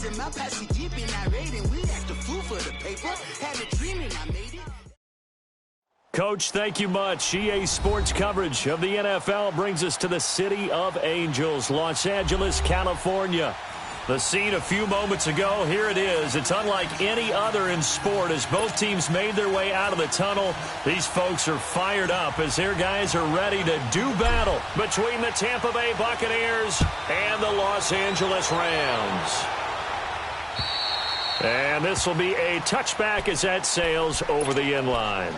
in my passy deep in irate, and we act a fool for the paper. Had a dream and I made it. Coach, thank you much. EA Sports coverage of the NFL brings us to the City of Angels, Los Angeles, California. The scene a few moments ago, here it is. It's unlike any other in sport as both teams made their way out of the tunnel. These folks are fired up as their guys are ready to do battle between the Tampa Bay Buccaneers and the Los Angeles Rams. And this will be a touchback as that sails over the end line.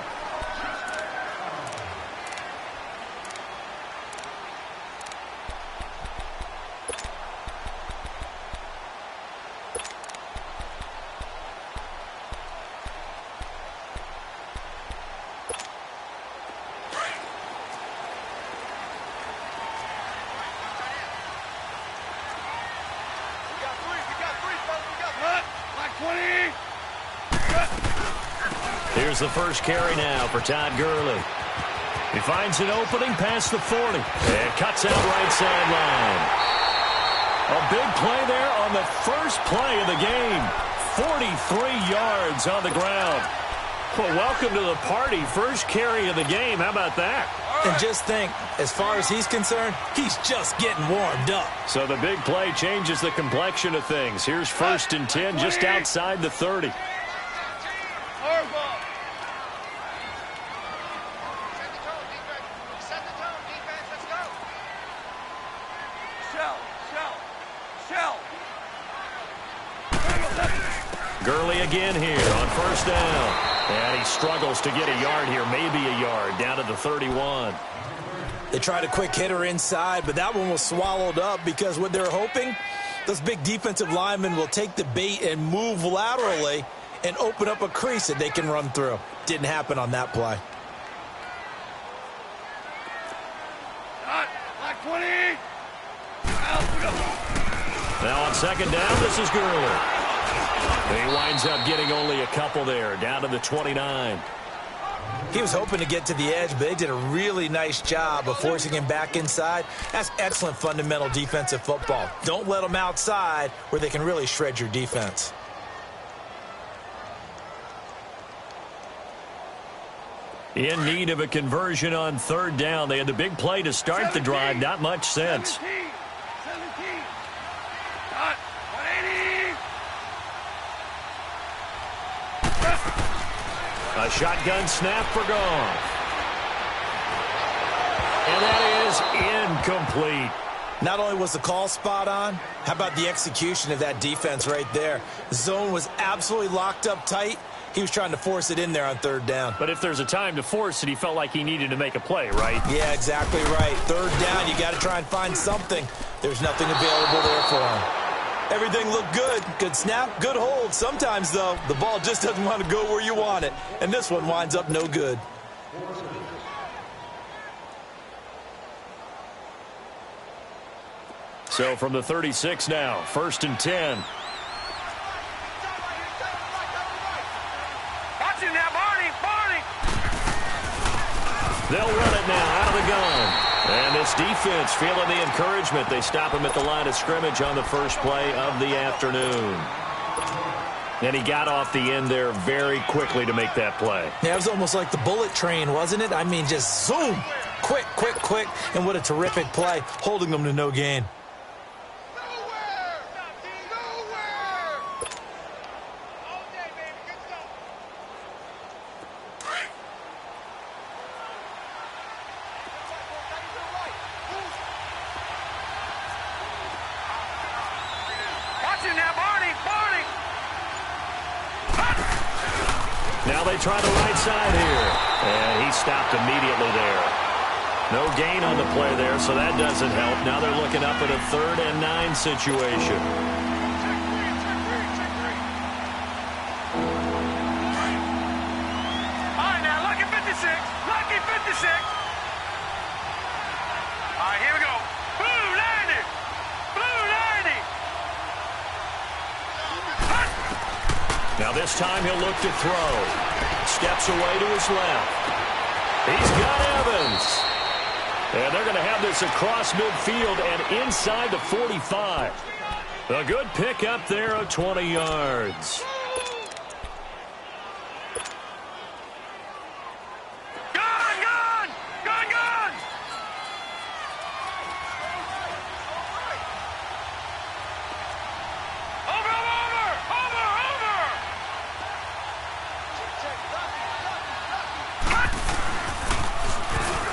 Here's the first carry now for Todd Gurley. He finds an opening past the 40 and cuts out right sideline. A big play there on the first play of the game. 43 yards on the ground. Well, welcome to the party. First carry of the game. How about that? And just think, as far as he's concerned, he's just getting warmed up. So the big play changes the complexion of things. Here's 1st and 10 just outside the 30. Gurley again here on 1st down. And he struggles to get a yard here, maybe a yard, down to the 31. They tried a quick hitter inside, but that one was swallowed up because what they're hoping, those big defensive linemen will take the bait and move laterally and open up a crease that they can run through. Didn't happen on that play. Now on 2nd down, this is Gurley. And he winds up getting only a couple there, down to the 29. He was hoping to get to the edge, but they did a really nice job of forcing him back inside. That's excellent fundamental defensive football. Don't let them outside where they can really shred your defense. In need of a conversion on 3rd down. They had the big play to start the drive. Not much sense. A shotgun snap for Goff. And that is incomplete. Not only was the call spot on, how about the execution of that defense right there? The zone was absolutely locked up tight. He was trying to force it in there on 3rd down. But if there's a time to force it, he felt like he needed to make a play, right? Yeah, exactly right. 3rd down, you got to try and find something. There's nothing available there for him. Everything looked good. Good snap, good hold. Sometimes, though, the ball just doesn't want to go where you want it. And this one winds up no good. So from the 36 now, 1st and 10. They'll run it now out of the gun. And this defense feeling the encouragement. They stop him at the line of scrimmage on the first play of the afternoon. And he got off the end there very quickly to make that play. Yeah, it was almost like the bullet train, wasn't it? I mean, just zoom. Quick, quick, quick. And what a terrific play, holding them to no gain. Now they try the right side here. And he stopped immediately there. No gain on the play there, so that doesn't help. Now they're looking up at a 3rd and 9 situation. All right, now, lucky 56. Lucky 56. All right, here we go. Blue 90. Blue 90. Now this time he'll look to throw. Steps away to his left. He's got Evans. And they're going to have this across midfield and inside the 45. A good pick up there of 20 yards.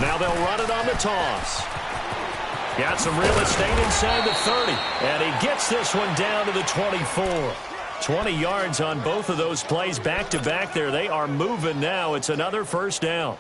Now they'll run it on the toss. Got some real estate inside the 30. And he gets this one down to the 24. 20 yards on both of those plays back-to-back there. They are moving now. It's another first down.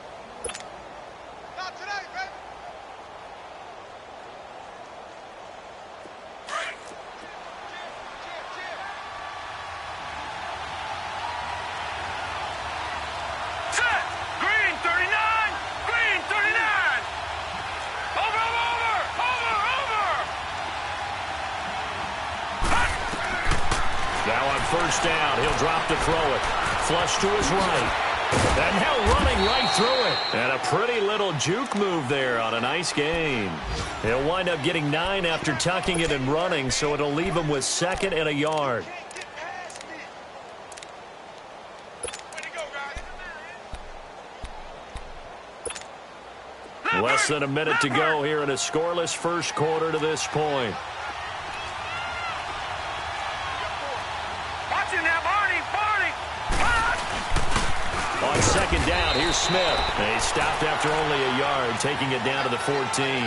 First down. He'll drop to throw it. Flush to his right. And now running right through it. And a pretty little juke move there on a nice gain. He'll wind up getting 9 after tucking it and running, so it'll leave him with 2nd and a yard. Less than a minute to go here in a scoreless first quarter to this point. On 2nd down, here's Smith. He stopped after only a yard, taking it down to the 14.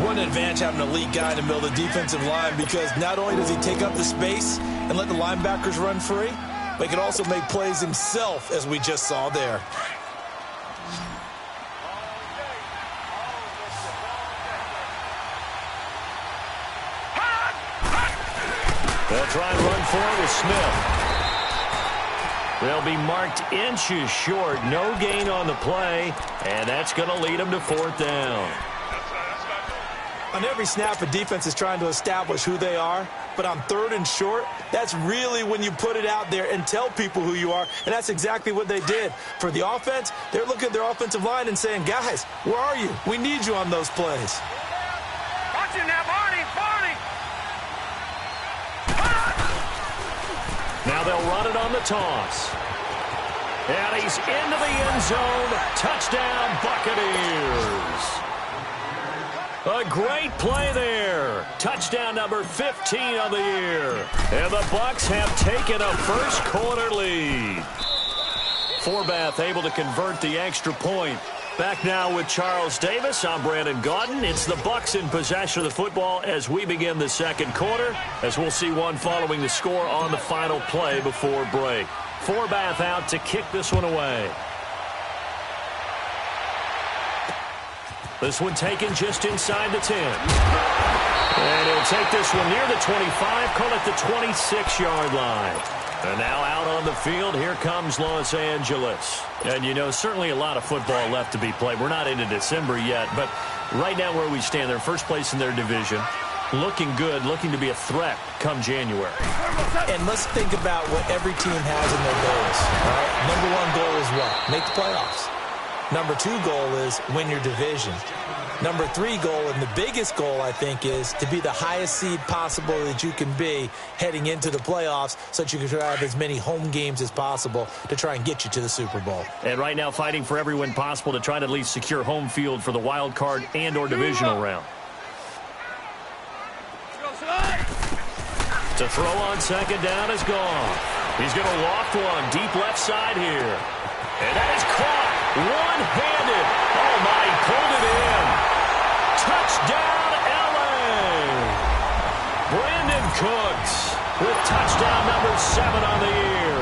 One advantage having an elite guy in the middle of the defensive line, because not only does he take up the space and let the linebackers run free, but he can also make plays himself, as we just saw there. They'll try and run for it with Smith. They'll be marked inches short. No gain on the play, and that's going to lead them to 4th down. On every snap, a defense is trying to establish who they are, but on 3rd and short, that's really when you put it out there and tell people who you are, and that's exactly what they did. For the offense, they're looking at their offensive line and saying, guys, where are you? We need you on those plays. Watch him now, Barney! Now they'll run it on the toss. And he's into the end zone. Touchdown, Buccaneers. A great play there. Touchdown number 15 of the year. And the Bucs have taken a first quarter lead. Forbath able to convert the extra point. Back now with Charles Davis. I'm Brandon Gaudin. It's the Bucs in possession of the football as we begin the second quarter, as we'll see one following the score on the final play before break. Forbath out to kick this one away. This one taken just inside the 10. And he'll take this one near the 25, call it the 26-yard line. And now out on the field, here comes Los Angeles. And, you know, certainly a lot of football left to be played. We're not into December yet, but right now where we stand, they're first place in their division. Looking good, looking to be a threat come January. And let's think about what every team has in their goals. All right? Number 1 goal is what? Make the playoffs. Number 2 goal is win your division. Number 3 goal, and the biggest goal, I think, is to be the highest seed possible that you can be heading into the playoffs, so that you can try to have as many home games as possible to try and get you to the Super Bowl. And right now fighting for every win possible to try to at least secure home field for the wild card and or divisional round. To throw on 2nd down is gone. He's going to loft one deep left side here. And that is caught one-handed. Oh, my, he pulled it in. Touchdown, L.A. Brandon Cooks with touchdown number 7 on the year.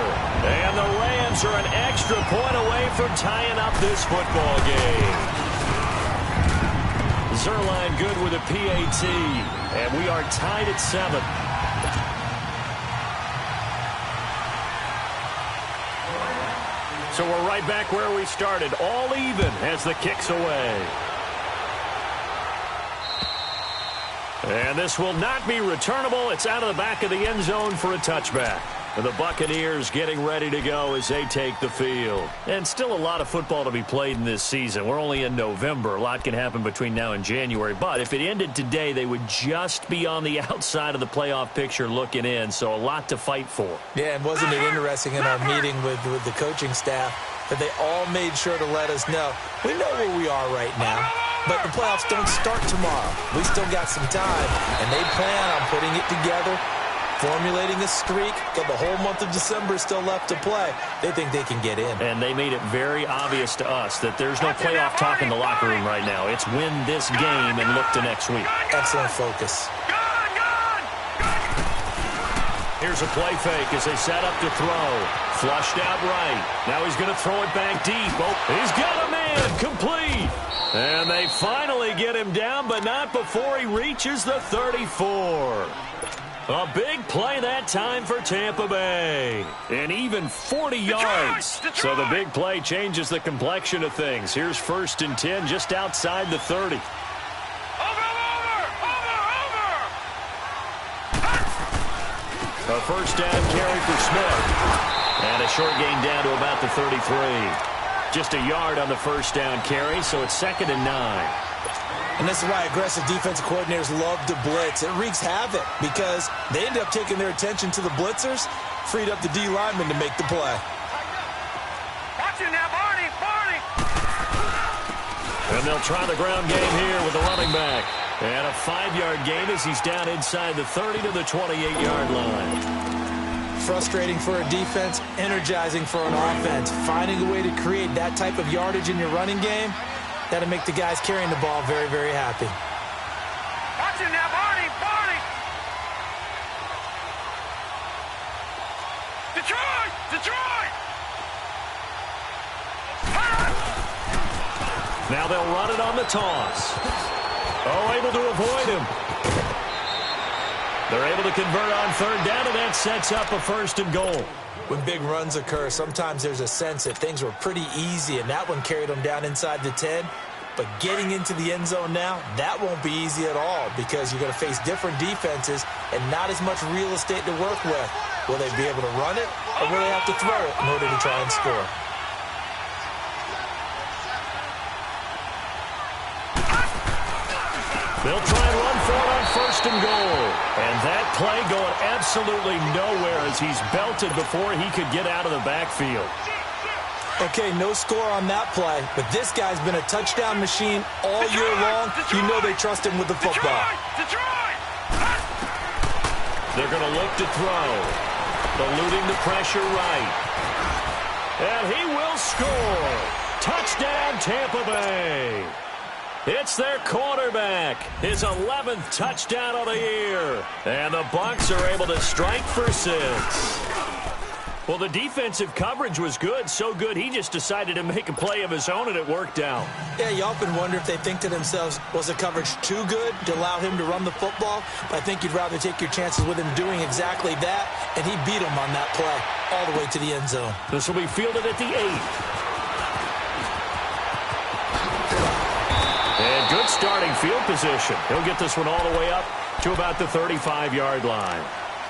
And the Rams are an extra point away from tying up this football game. Zerline good with a PAT. And we are tied at 7. So we're right back where we started, all even as the kick's away. And this will not be returnable. It's out of the back of the end zone for a touchback. The Buccaneers getting ready to go as they take the field. And still a lot of football to be played in this season. We're only in November. A lot can happen between now and January. But if it ended today, they would just be on the outside of the playoff picture looking in. So a lot to fight for. Yeah, and wasn't it interesting in our meeting with the coaching staff that they all made sure to let us know, we know where we are right now, but the playoffs don't start tomorrow. We still got some time, and they plan on putting it together, formulating a streak. Got the whole month of December still left to play. They think they can get in. And they made it very obvious to us that there's no playoff talk in the locker room right now. It's win this game and look to next week. Excellent focus. Here's a play fake as they set up to throw. Flushed out right. Now he's going to throw it back deep. Oh, he's got a man. Complete. And they finally get him down, but not before he reaches the 34. A big play that time for Tampa Bay. And even 40 yards. So the big play changes the complexion of things. Here's 1st and 10 just outside the 30. A first down carry for Smith. And a short gain down to about the 33. Just a yard on the first down carry, so it's 2nd and 9. And this is why aggressive defensive coordinators love to blitz. It wreaks havoc because they end up taking their attention to the blitzers, freed up the D lineman to make the play. Watch it now, Barney, Barney. And they'll try the ground game here with the running back. And a 5-yard gain as he's down inside the 30 to the 28-yard line. Frustrating for a defense, energizing for an offense. Finding a way to create that type of yardage in your running game, that'll make the guys carrying the ball very, very happy. Watch it now, Barney, Barney. Detroit, Detroit. Now they'll run it on the toss. Oh, able to avoid him. They're able to convert on 3rd down, and that sets up a 1st and goal. When big runs occur, sometimes there's a sense that things were pretty easy, and that one carried them down inside the 10. But getting into the end zone now, that won't be easy at all because you're going to face different defenses and not as much real estate to work with. Will they be able to run it, or will they have to throw it in order to try and score? They'll try and run for it on 1st and goal. And that play going absolutely nowhere as he's belted before he could get out of the backfield. Okay, no score on that play, but this guy's been a touchdown machine all year long. You know they trust him with the football. They're going to look to throw. Eluding the pressure right. And he will score. Touchdown, Tampa Bay. It's their quarterback, his 11th touchdown of the year. And the Bucs are able to strike for 6. Well, the defensive coverage was good, so good he just decided to make a play of his own, and it worked out. Yeah, you often wonder if they think to themselves, was the coverage too good to allow him to run the football? But I think you'd rather take your chances with him doing exactly that, and he beat him on that play all the way to the end zone. This will be fielded at the 8. And good starting field position. He'll get this one all the way up to about the 35-yard line.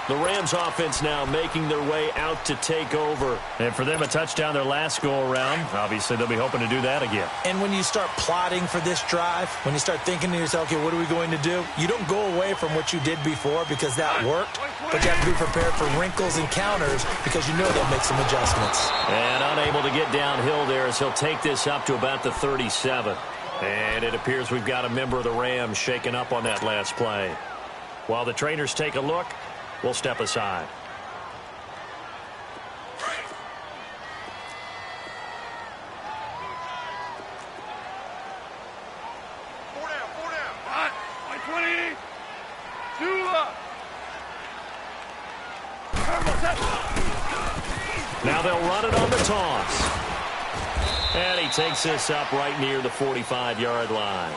The Rams offense now making their way out to take over. And for them, a touchdown their last go-around. Obviously, they'll be hoping to do that again. And when you start plotting for this drive, when you start thinking to yourself, okay, what are we going to do? You don't go away from what you did before because that worked, but you have to be prepared for wrinkles and counters because you know they'll make some adjustments. And unable to get downhill there as he'll take this up to about the 37. And it appears we've got a member of the Rams shaken up on that last play. While the trainers take a look, we'll step aside. Four down. Hot. 20. 2 up. Now they'll run it on the toss. And he takes this up right near the 45-yard line.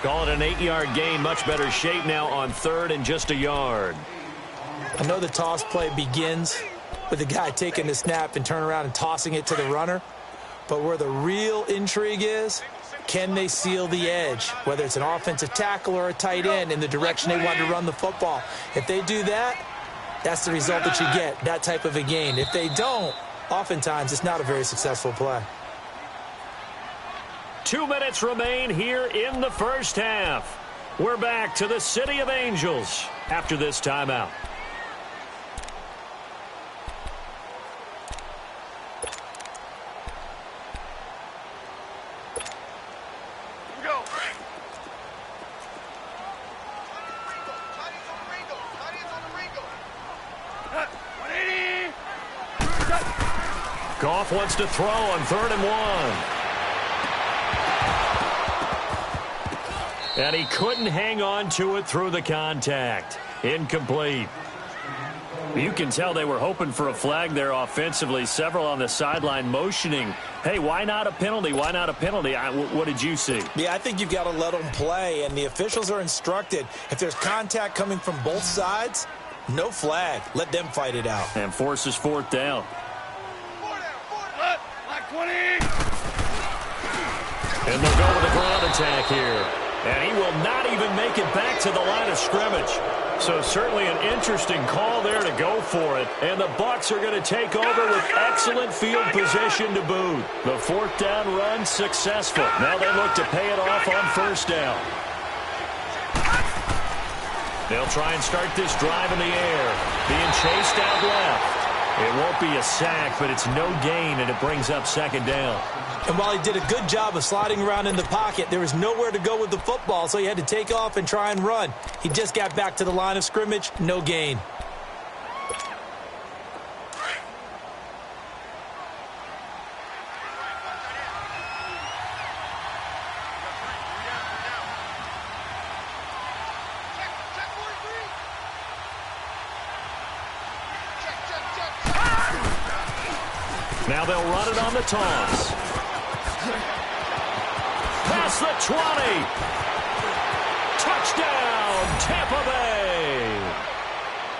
Call it an 8-yard gain. Much better shape now on 3rd and just a yard. I know the toss play begins with the guy taking the snap and turn around and tossing it to the runner. But where the real intrigue is, can they seal the edge? Whether it's an offensive tackle or a tight end in the direction they want to run the football. If they do that, that's the result that you get, that type of a gain. If they don't, oftentimes it's not a very successful play. 2 minutes remain here in the first half. We're back to the City of Angels after this timeout. Goff wants to throw on 3rd and 1. And he couldn't hang on to it through the contact. Incomplete. You can tell they were hoping for a flag there offensively. Several on the sideline motioning, hey, why not a penalty? Why not a penalty? What did you see? Yeah, I think you've got to let them play, and the officials are instructed. If there's contact coming from both sides, no flag. Let them fight it out. And forces 4th down. And they'll go with a ground attack here. And he will not even make it back to the line of scrimmage. So certainly an interesting call there to go for it. And the Bucs are going to take over with excellent field position to boot. The 4th down run successful. Now they look to pay it off on 1st down. They'll try and start this drive in the air. Being chased out left. It won't be a sack, but it's no gain, and it brings up 2nd down. And while he did a good job of sliding around in the pocket, there was nowhere to go with the football, so he had to take off and try and run. He just got back to the line of scrimmage, no gain. Now they'll run it on the toss. Past the 20. Touchdown, Tampa Bay.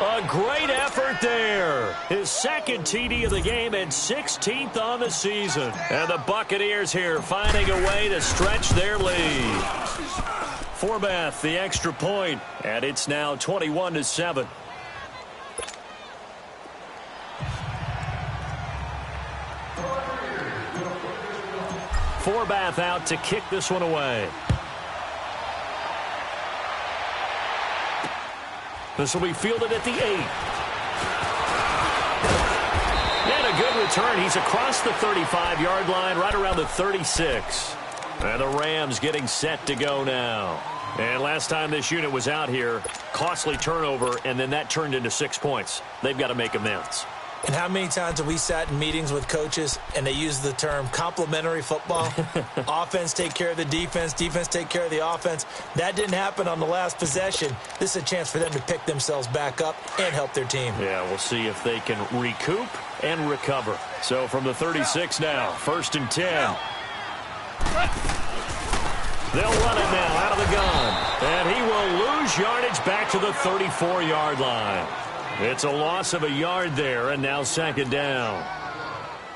A great effort there. His 2nd TD of the game and 16th on the season. And the Buccaneers here finding a way to stretch their lead. Forbath, the extra point, and it's now 21-7. Forbath out to kick this one away. This will be fielded at the 8. And a good return. He's across the 35-yard line, right around the 36. And the Rams getting set to go now. And last time this unit was out here, costly turnover, and then that turned into 6 points. They've got to make amends. And how many times have we sat in meetings with coaches and they use the term complementary football? Offense take care of the defense, defense take care of the offense. That didn't happen on the last possession. This is a chance for them to pick themselves back up and help their team. Yeah, we'll see if they can recoup and recover. So from the 36 now, 1st and 10. They'll run it now out of the gun. And he will lose yardage back to the 34-yard line. It's a loss of a yard there, and now 2nd down.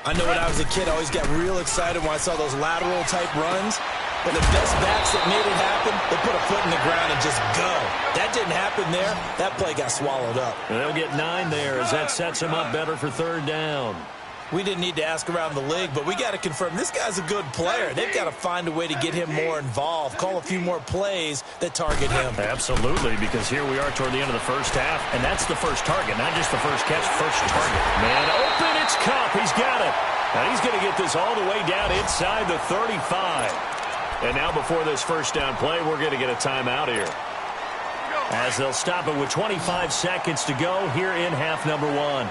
I know when I was a kid, I always got real excited when I saw those lateral-type runs. But the best backs that made it happen, they put a foot in the ground and just go. That didn't happen there. That play got swallowed up. And they'll get 9 there as that sets him up better for 3rd down. We didn't need to ask around the league, but we got to confirm this guy's a good player. They've got to find a way to get him more involved, call a few more plays that target him. Absolutely, because here we are toward the end of the first half, and that's the first target, not just the first catch, first target. Man open, it's Kupp. He's got it. And he's going to get this all the way down inside the 35. And now before this first down play, we're going to get a timeout here, as they'll stop it with 25 seconds to go here in half number 1.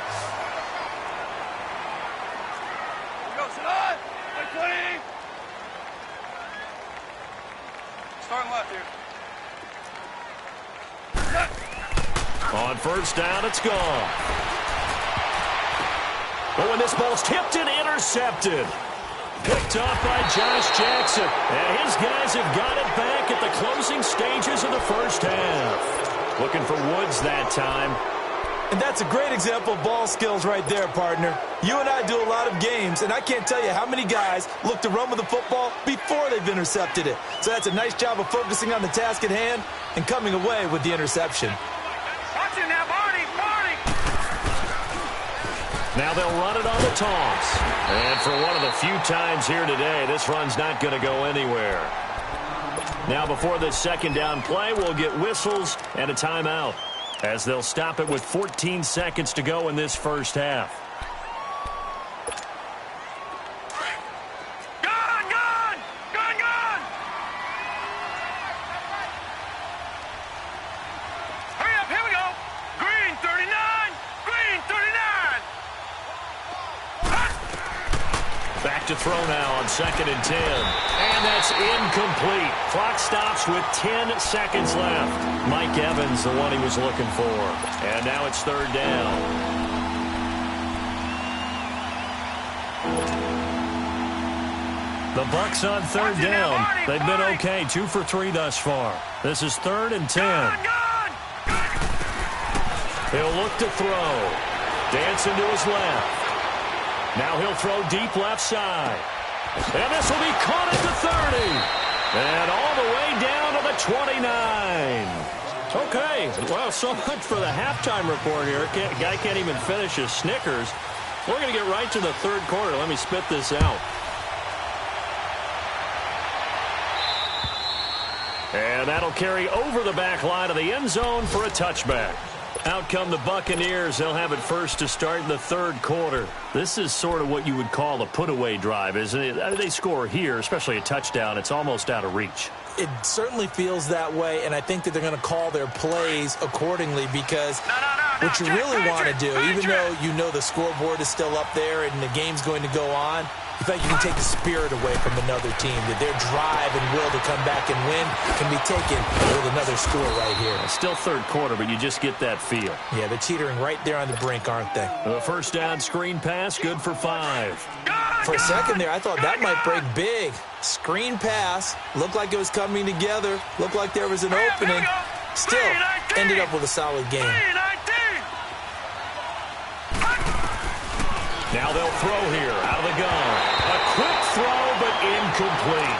On 1st down, it's gone. But when this ball's tipped and intercepted. Picked off by Josh Jackson. And his guys have got it back at the closing stages of the first half. Looking for Woods that time. And that's a great example of ball skills right there, partner. You and I do a lot of games, and I can't tell you how many guys look to run with the football before they've intercepted it. So that's a nice job of focusing on the task at hand and coming away with the interception. Watch it now, Barney, Barney! Now they'll run it on the toss. And for one of the few times here today, this run's not going to go anywhere. Now before this second down play, we'll get whistles and a timeout, as they'll stop it with 14 seconds to go in this first half. To throw now on 2nd and 10. And that's incomplete. Clock stops with 10 seconds left. Mike Evans, the one he was looking for. And now it's 3rd down. The Bucs on 3rd down. They've been okay, 2 for 3 thus far. This is 3rd and 10. He'll look to throw. Dancing to his left. Now he'll throw deep left side. And this will be caught at the 30. And all the way down to the 29. Okay, well, so much for the halftime report here. Guy can't even finish his Snickers. We're going to get right to the 3rd quarter. Let me spit this out. And that'll carry over the back line of the end zone for a touchback. Out come the Buccaneers. They'll have it first to start in the 3rd quarter. This is sort of what you would call a put-away drive, isn't it? They score here, especially a touchdown. It's almost out of reach. It certainly feels that way, and I think that they're going to call their plays accordingly because what you really want to do, even though you know the scoreboard is still up there and the game's going to go on, you feel like you can take the spirit away from another team, that their drive and will to come back and win can be taken with another score right here. Still 3rd quarter, but you just get that feel. Yeah, they're teetering right there on the brink, aren't they? The first down screen pass, good for 5. For a second there, I thought that might break big. Screen pass, looked like it was coming together, looked like there was an opening. Still, ended up with a solid game. Now they'll throw here, out of the gun. A quick throw, but incomplete.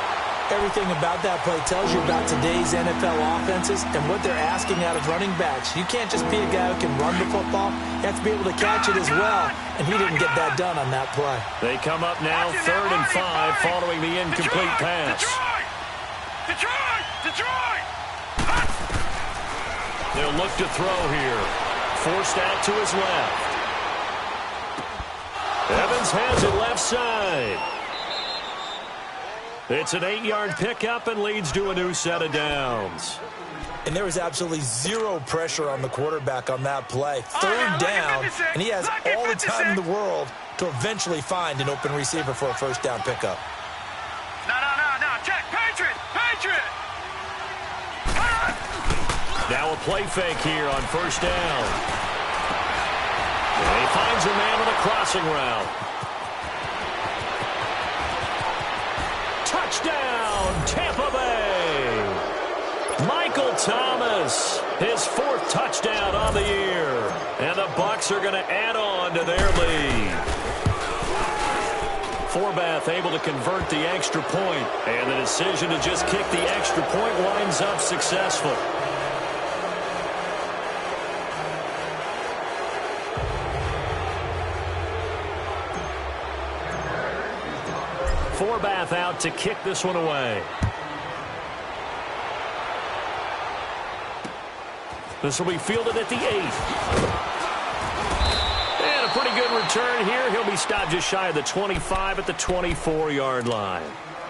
Everything about that play tells you about today's NFL offenses and what they're asking out of running backs. You can't just be a guy who can run the football. You have to be able to catch it as well, and he didn't get that done on that play. They come up now 3rd and 5 following the incomplete pass. Detroit! They'll look to throw here. Forced out to his left. Evans has it left side. It's an 8-yard pickup and leads to a new set of downs. And there was absolutely zero pressure on the quarterback on that play. 3rd down, and he has all the time in the world to eventually find an open receiver for a first down pickup. No. Check. Patriot. Now a play fake here on first down. And he finds a man with a crossing route. Touchdown, Tampa Bay. Michael Thomas, his 4th touchdown on the year. And the Bucs are going to add on to their lead. Forbath able to convert the extra point, and the decision to just kick the extra point winds up successful. Forbath out to kick this one away. This will be fielded at the 8th. And a pretty good return here. He'll be stopped just shy of the 25 at the 24-yard line.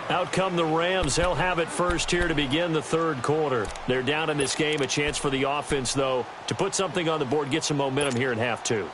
Out come the Rams. They'll have it first here to begin the 3rd quarter. They're down in this game. A chance for the offense, though, to put something on the board, get some momentum here in half 2.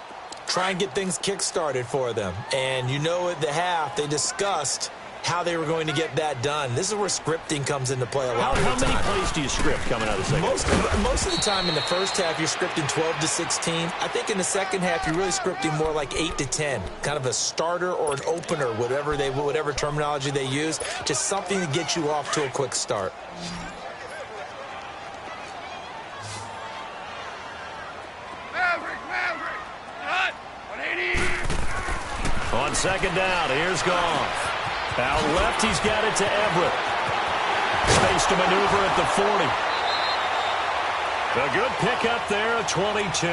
Try and get things kick-started for them. And you know at the half, they discussed how they were going to get that done. This is where scripting comes into play a lot of the time. How many plays do you script coming out of the second half? Most of the time in the first half, you're scripting 12 to 16. I think in the second half, you're really scripting more like 8 to 10. Kind of a starter or an opener, whatever terminology they use. Just something to get you off to a quick start. Maverick. Hut. 180. On second down, here's Goff. Out left, he's got it to Everett. Space to maneuver at the 40. A good pickup there, a 22.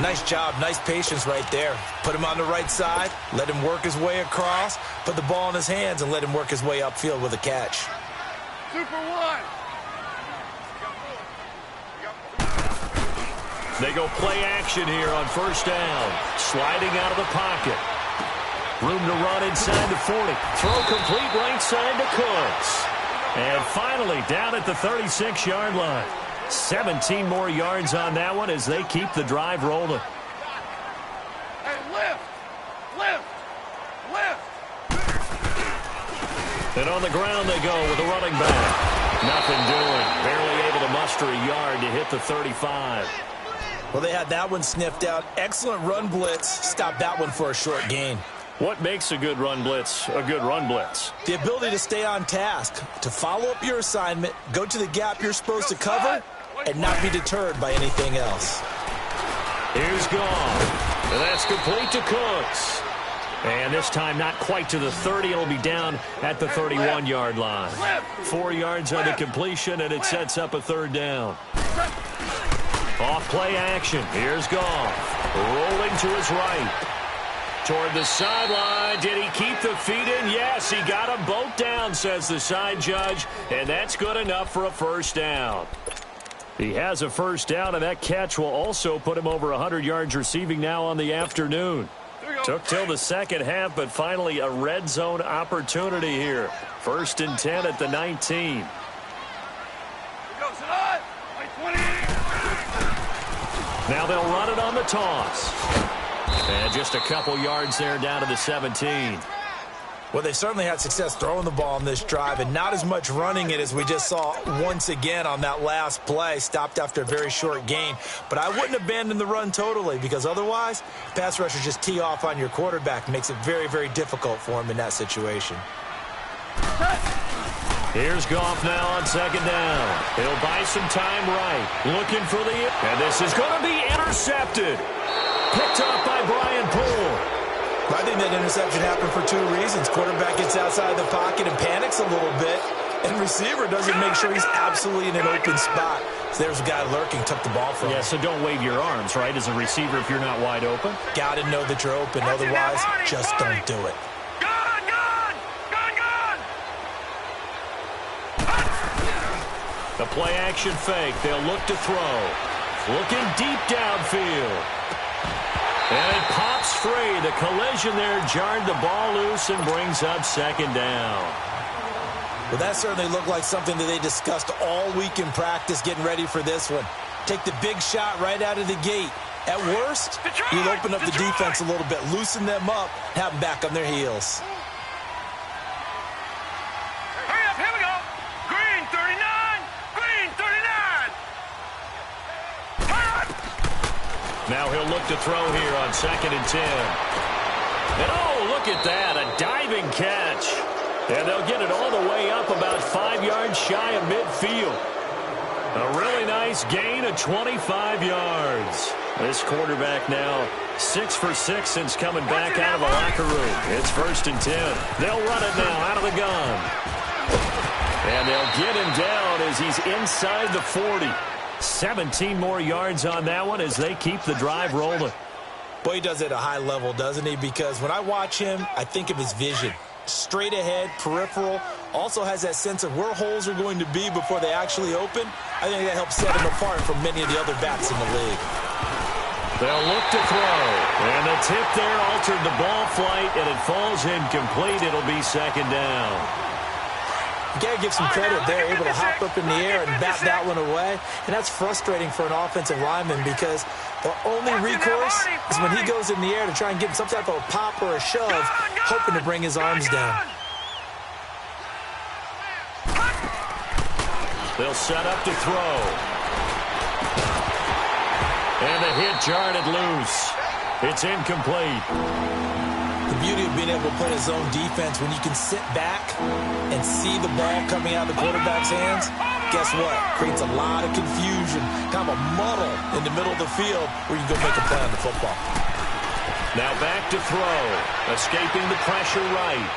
Nice job, nice patience right there. Put him on the right side, let him work his way across, put the ball in his hands, and let him work his way upfield with a catch. Super one. They go play action here on first down. Sliding out of the pocket. Room to run inside the 40. Throw complete right side to Cooks. And finally down at the 36-yard line. 17 more yards on that one as they keep the drive rolling. Hey, lift. Lift. Lift. And on the ground they go with the running back. Nothing doing. Barely able to muster a yard to hit the 35. Well, they had that one sniffed out. Excellent run blitz. Stopped that one for a short gain. What makes a good run blitz a good run blitz? The ability to stay on task, to follow up your assignment, go to the gap you're supposed to cover, and not be deterred by anything else. Here's gone. And that's complete to Cooks. And this time not quite to the 30. It'll be down at the 31-yard line. 4 yards on the completion, and it sets up a third down. Off play action. Here's Goff. Rolling to his right. Toward the sideline. Did he keep the feet in? Yes, he got them both down, says the side judge. And that's good enough for a first down. He has a first down, and that catch will also put him over 100 yards receiving now on the afternoon. Took till the second half, but finally a red zone opportunity here. 1st and 10 at the 19. Now they'll run it on the toss. And just a couple yards there down to the 17. Well, they certainly had success throwing the ball on this drive, and not as much running it as we just saw once again on that last play. Stopped after a very short gain. But I wouldn't abandon the run totally, because otherwise, pass rushers just tee off on your quarterback. Makes it very, very difficult for him in that situation. Here's Goff now on second down. He'll buy some time right. Looking for the... And this is going to be intercepted. Picked up by Brian Poole. I think that interception happened for 2 reasons. Quarterback gets outside of the pocket and panics a little bit, and receiver doesn't make sure he's absolutely in an open spot. So there's a guy lurking, took the ball from him. Yeah, so don't wave your arms, right, as a receiver if you're not wide open? Got to know that you're open. Otherwise, just don't do it. The play action fake. They'll look to throw. Looking deep downfield. And it pops free. The collision there jarred the ball loose and brings up second down. Well, that certainly looked like something that they discussed all week in practice getting ready for this one. Take the big shot right out of the gate. At worst, you'll open up the defense a little bit, loosen them up, have them back on their heels. Hurry up, here we go. Green 39. Green 39. Now he'll look to throw here on 2nd and 10. And oh, look at that, a diving catch. And they'll get it all the way up about 5 yards shy of midfield. A really nice gain of 25 yards. This quarterback now 6 for 6 since coming back out of the locker room. It's 1st and 10. They'll run it now out of the gun. And they'll get him down as he's inside the 40. 17 more yards on that one as they keep the drive rolling. Boy, he does it at a high level, doesn't he? Because when I watch him, I think of his vision. Straight ahead, peripheral. Also has that sense of where holes are going to be before they actually open. I think that helps set him apart from many of the other backs in the league. They'll look to throw. And the tip there altered the ball flight, and it falls incomplete. It'll be 2nd down. You got to give some credit. They're able to hop up in the air and bat that one away. And that's frustrating for an offensive lineman because the only recourse is when he goes in the air to try and get some type of a pop or a shove, hoping to bring his arms down. They'll set up to throw. And the hit jarred it loose. It's incomplete. The beauty of being able to play a zone defense when you can sit back and see the ball coming out of the quarterback's hands, guess what? Creates a lot of confusion, kind of a muddle in the middle of the field where you go make a play on the football. Now back to throw. Escaping the pressure right.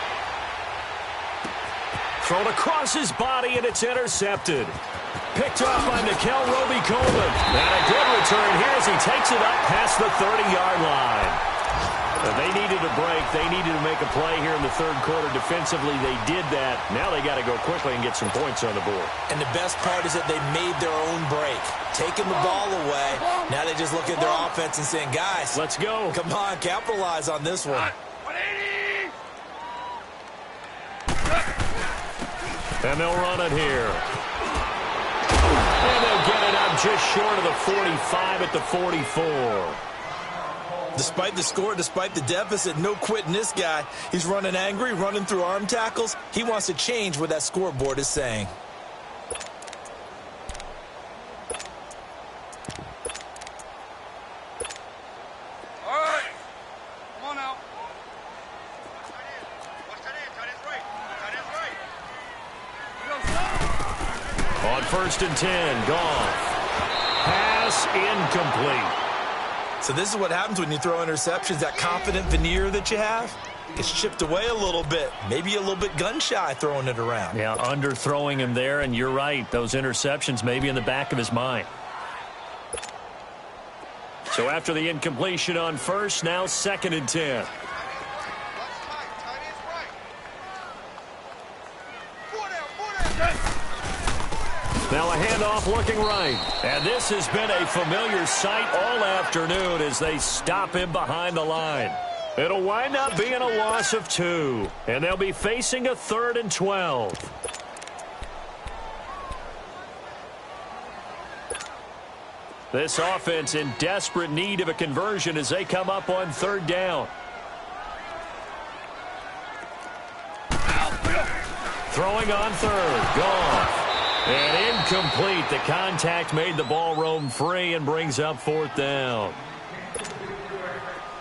Thrown across his body, and it's intercepted. picked off by Nickel Roby-Coleman. And a good return here as he takes it up past the 30-yard line. They needed a break. They needed to make a play here in the third quarter. Defensively, they did that. Now they got to go quickly and get some points on the board. And the best part is that they made their own break. Taking the ball away. Now they just look at their offense and saying, guys, let's go. Come on, capitalize on this one. And they'll run it here. And they'll get it up just short of the 45 at the 44. Despite the score, despite the deficit, no quitting this guy. He's running angry, running through arm tackles. He wants to change what that scoreboard is saying. All right. Come on now. Watch that in. Tight end's right. Tight end's right. On 1st and 10, Goff. Pass incomplete. So this is what happens when you throw interceptions. That confident veneer that you have gets chipped away a little bit. Maybe a little bit gun-shy throwing it around. Yeah, underthrowing him there, and you're right. Those interceptions maybe in the back of his mind. So after the incompletion on 1st, now 2nd and 10. Now a handoff looking right. And this has been a familiar sight all afternoon as they stop him behind the line. It'll wind up being a loss of 2. And they'll be facing a 3rd and 12. This offense in desperate need of a conversion as they come up on 3rd down. Throwing on 3rd. Goff. And incomplete. The contact made the ball roam free and brings up 4th down.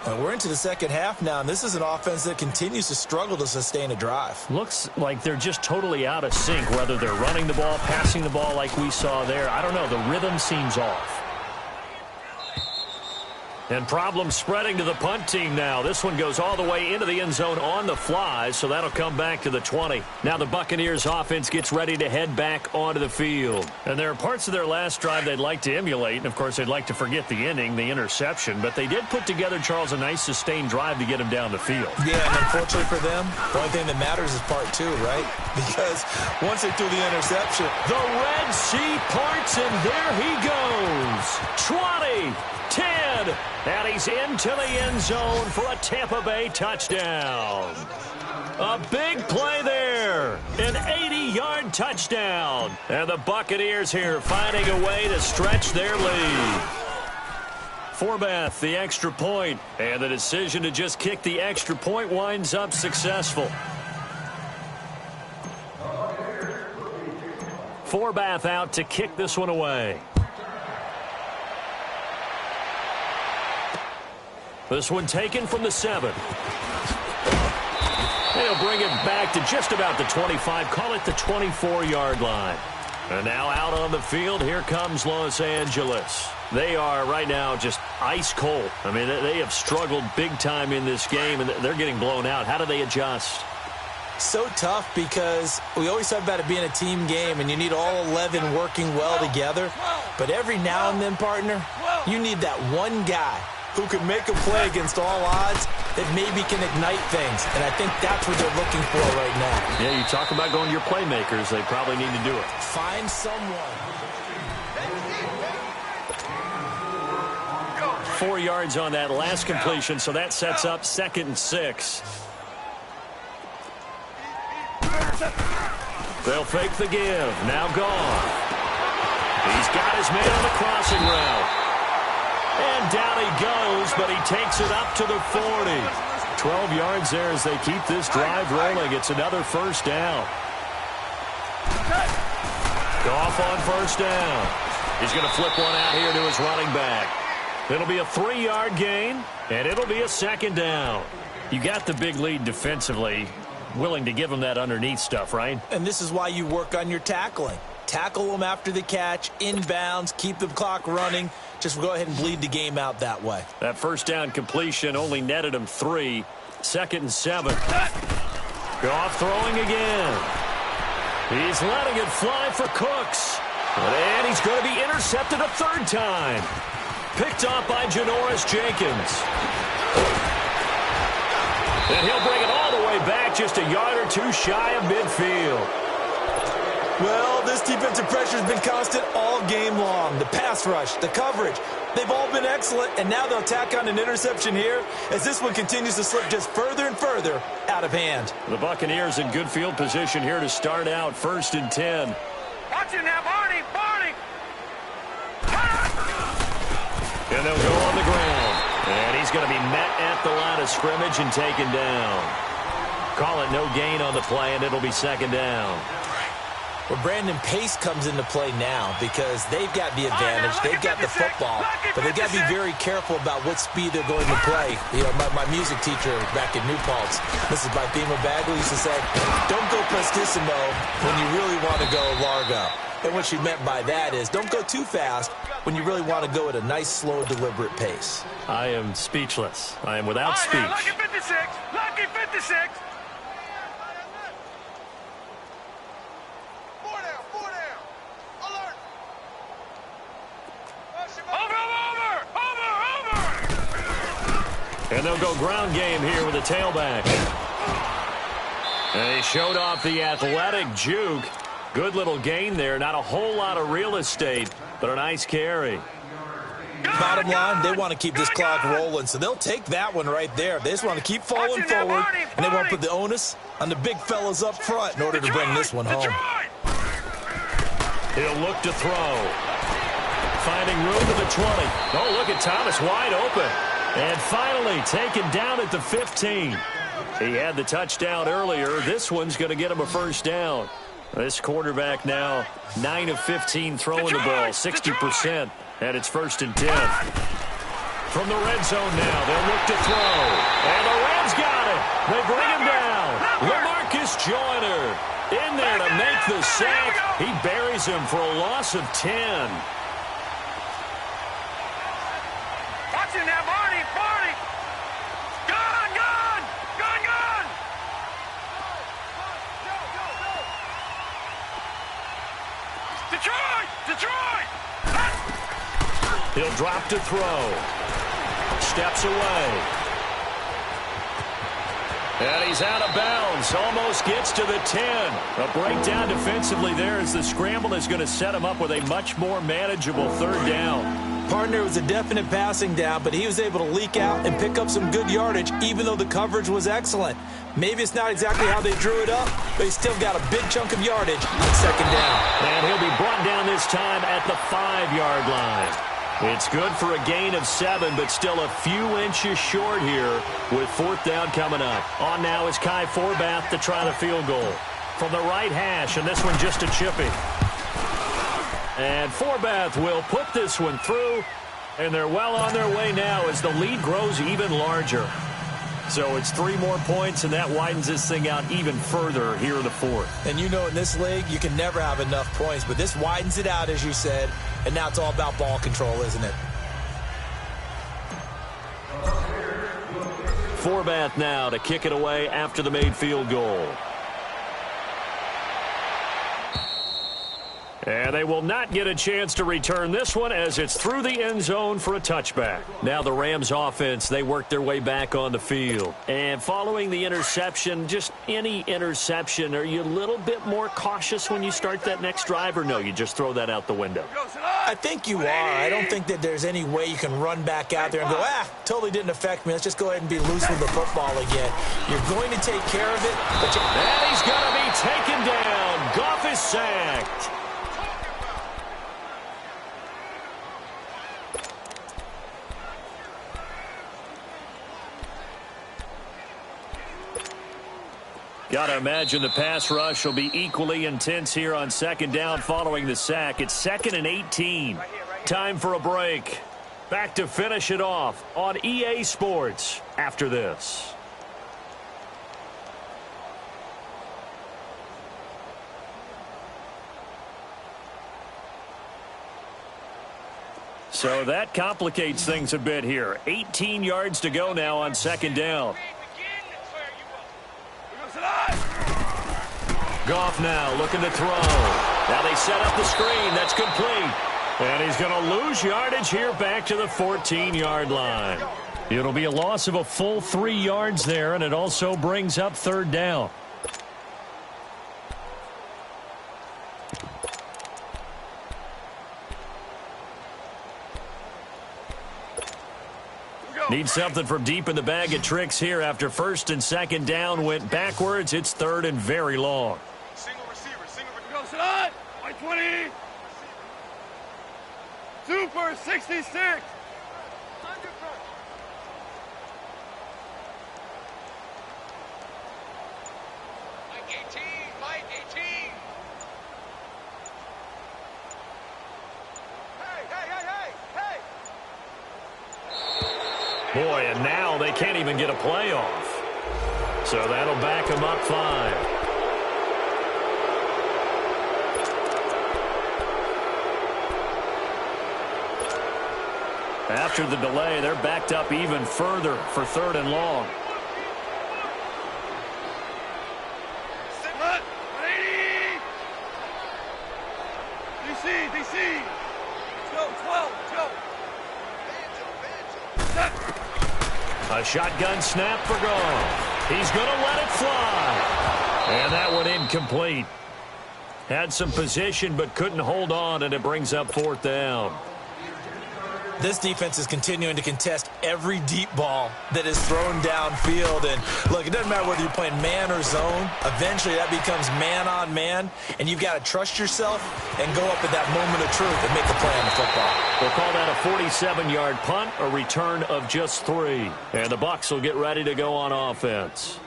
We're into the second half now, and this is an offense that continues to struggle to sustain a drive. Looks like they're just totally out of sync, whether they're running the ball, passing the ball like we saw there. I don't know. The rhythm seems off. And problems spreading to the punt team now. This one goes all the way into the end zone on the fly, so that'll come back to the 20. Now the Buccaneers offense gets ready to head back onto the field. And there are parts of their last drive they'd like to emulate, and of course they'd like to forget the ending, the interception, but they did put together, Charles, a nice sustained drive to get him down the field. Yeah, and unfortunately for them, the only thing that matters is part 2, right? Because once they threw the interception, the Red Sea parts, and there he goes. 20, 10, and he's into the end zone for a Tampa Bay touchdown. A big play there, an 80-yard touchdown. And the Buccaneers here finding a way to stretch their lead. Forbath, the extra point, and the decision to just kick the extra point winds up successful. Forbath out to kick this one away. This one taken from the 7. They'll bring it back to just about the 25. Call it the 24-yard line. And now out on the field, here comes Los Angeles. They are right now just ice cold. I mean, they have struggled big time in this game, and they're getting blown out. How do they adjust? So tough because we always talk about it being a team game, and you need all 11 working well together. But every now and then, partner, you need that one guy who can make a play against all odds that maybe can ignite things. And I think that's what they're looking for right now. Yeah, you talk about going to your playmakers. They probably need to do it. Find someone. 4 yards on that last completion, so that sets up 2nd and 6. They'll fake the give. Now Goff. He's got his man on the crossing route. And down he goes, but he takes it up to the 40. 12 yards there as they keep this drive rolling. It's another 1st down. Goff on 1st down. He's going to flip one out here to his running back. It'll be a 3-yard gain, and it'll be a 2nd down. You got the big lead defensively, willing to give them that underneath stuff, right? And this is why you work on your tackling. Tackle them after the catch, inbounds, keep the clock running. Just go ahead and bleed the game out that way. That 1st down completion only netted him 3. 2nd and 7. Goff throwing again. He's letting it fly for Cooks. And he's going to be intercepted a third time. Picked off by Janoris Jenkins. And he'll bring it all the way back, just a yard or two shy of midfield. Well, this defensive pressure has been constant all game long. The pass rush, the coverage, they've all been excellent, and now they'll tack on an interception here as this one continues to slip just further and further out of hand. The Buccaneers in good field position here to start out 1st and 10. Watch it now, Barney! Barney! And they'll go on the ground. And he's going to be met at the line of scrimmage and taken down. Call it no gain on the play, and it'll be 2nd down. Well, Brandon, pace comes into play now because they've got the advantage. They've got the football, but they've got to be very careful about what speed they're going to play. You know, my music teacher back in New Paltz, Mrs. Bythema Bagley, used to say, don't go prestissimo when you really want to go largo. And what she meant by that is don't go too fast when you really want to go at a nice, slow, deliberate pace. I am speechless. I am without speech. Lucky 56! Lucky 56! And they'll go ground game here with a tailback. And he showed off the athletic juke. Good little gain there. Not a whole lot of real estate, but a nice carry. Bottom line, they want to keep this clock rolling, so they'll take that one right there. They just want to keep falling forward, and they want to put the onus on the big fellas up front in order to bring this one home. He'll look to throw. Finding room to the 20. Oh, look at Thomas wide open. And finally taken down at the 15. He had the touchdown earlier. This one's going to get him a first down. This quarterback now 9 of 15 throwing the ball, 60%. And it's 1st and 10. From the red zone now, they'll look to throw. And the Rams got it. They bring him down. LaMarcus Joyner in there to make the sack. He buries him for a loss of 10. Watch it now, Barney! Barney! Gone! Gone! Gone! Gone! Detroit! Detroit! He'll drop to throw. Steps away. And he's out of bounds. Almost gets to the 10. A breakdown defensively there as the scramble is going to set him up with a much more manageable 3rd down. Partner was a definite passing down, but he was able to leak out and pick up some good yardage, even though the coverage was excellent. Maybe it's not exactly how they drew it up, but he's still got a big chunk of yardage on 2nd down. And he'll be brought down this time at the 5-yard line. It's good for a gain of 7, but still a few inches short here with 4th down coming up. On now is Kai Forbath to try the field goal. From the right hash, and this one just a chippy. And Forbath will put this one through, and they're well on their way now as the lead grows even larger. So it's 3 more points, and that widens this thing out even further here in the 4th. And you know in this league, you can never have enough points, but this widens it out, as you said, and now it's all about ball control, isn't it? Forbath now to kick it away after the made field goal. And they will not get a chance to return this one as it's through the end zone for a touchback. Now the Rams offense, they work their way back on the field. And following the interception, just any interception, are you a little bit more cautious when you start that next drive, or no, you just throw that out the window? I think you are. I don't think that there's any way you can run back out there and go, totally didn't affect me. Let's just go ahead and be loose with the football again. You're going to take care of it. But and he's going to be taken down. Goff is sacked. Got to imagine the pass rush will be equally intense here on 2nd down following the sack. It's 2nd and 18. Time for a break. Back to finish it off on EA Sports after this. So that complicates things a bit here. 18 yards to go now on 2nd down. Goff now looking to throw. Now they set up the screen. That's complete. And he's going to lose yardage here back to the 14-yard line. It'll be a loss of a full 3 yards there, and it also brings up third down. Need something from deep in the bag of tricks here after first and second down went backwards. It's third and very long. Single receiver. Go, slide. 120. Super 66. Mike 18. Hey. Boy, and now they can't even get a play off. So that'll back them up 5. After the delay, they're backed up even further for third and long. DC. Let's go, 12. A shotgun snap for Goff. He's going to let it fly. And that one incomplete. Had some position but couldn't hold on, and it brings up fourth down. This defense is continuing to contest every deep ball that is thrown downfield. And, look, it doesn't matter whether you're playing man or zone. Eventually, that becomes man-on-man, and you've got to trust yourself and go up at that moment of truth and make the play on the football. We'll call that a 47-yard punt, a return of just 3. And the Bucs will get ready to go on offense.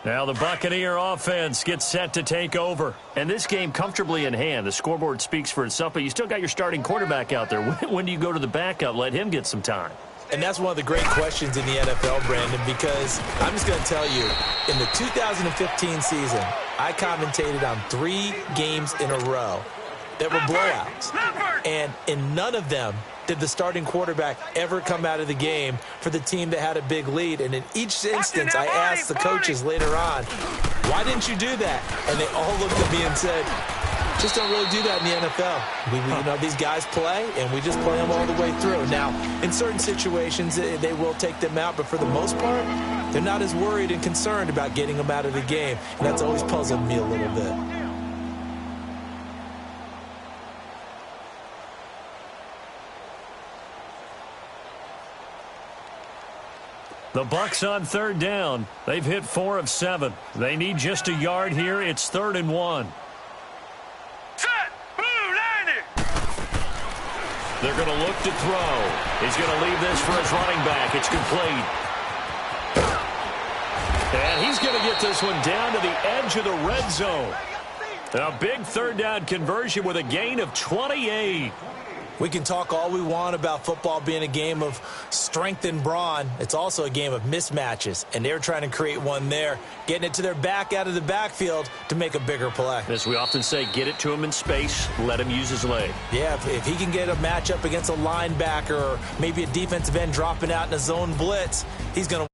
Now the Buccaneer offense gets set to take over. And this game comfortably in hand. The scoreboard speaks for itself, but you still got your starting quarterback out there. When do you go to the backup? Let him get some time. And that's one of the great questions in the NFL, Brandon, because I'm just going to tell you, in the 2015 season, I commentated on 3 games in a row that were blowouts. And in none of them did the starting quarterback ever come out of the game for the team that had a big lead. And in each instance, I asked the coaches later on, why didn't you do that? And they all looked at me and said, just don't really do that in the NFL. These guys play, and we just play them all the way through. Now, in certain situations, they will take them out, but for the most part, they're not as worried and concerned about getting them out of the game. And that's always puzzled me a little bit. The Bucs on third down. They've hit 4 of 7. They need just a yard here. It's 3rd and 1. Set. Blue 90. They're going to look to throw. He's going to leave this for his running back. It's complete. And he's going to get this one down to the edge of the red zone. A big third down conversion with a gain of 28. We can talk all we want about football being a game of strength and brawn. It's also a game of mismatches, and they're trying to create one there, getting it to their back out of the backfield to make a bigger play. As we often say, get it to him in space, let him use his leg. Yeah, if he can get a matchup against a linebacker or maybe a defensive end dropping out in a zone blitz, he's going to